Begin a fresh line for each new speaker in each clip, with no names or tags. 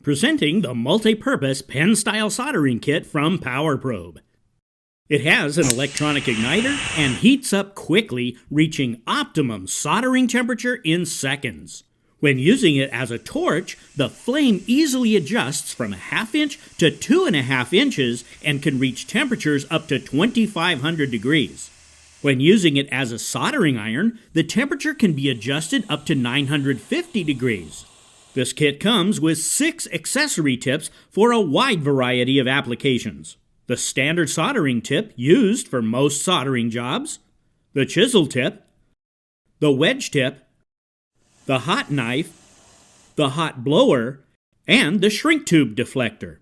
Presenting the multi-purpose pen-style soldering kit from PowerProbe. It has an electronic igniter and heats up quickly, reaching optimum soldering temperature in seconds. When using it as a torch, the flame easily adjusts from 1/2 inch to 2.5 inches and can reach temperatures up to 2,500 degrees. When using it as a soldering iron, the temperature can be adjusted up to 950 degrees. This kit comes with 6 accessory tips for a wide variety of applications. The standard soldering tip used for most soldering jobs, the chisel tip, the wedge tip, the hot knife, the hot blower, and the shrink tube deflector.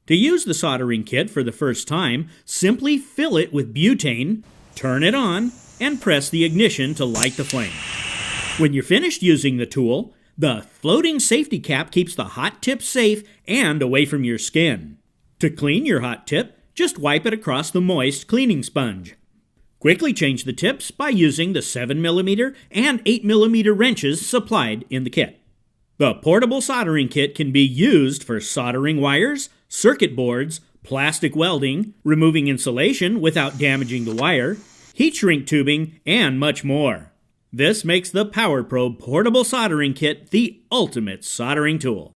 To use the soldering kit for the first time, simply fill it with butane, turn it on, and press the ignition to light the flame. When you're finished using the tool, the floating safety cap keeps the hot tip safe and away from your skin. To clean your hot tip, just wipe it across the moist cleaning sponge. Quickly change the tips by using the 7mm and 8mm wrenches supplied in the kit. The portable soldering kit can be used for soldering wires, circuit boards, plastic welding, removing insulation without damaging the wire, heat shrink tubing, and much more. This makes the PowerProbe portable soldering kit the ultimate soldering tool.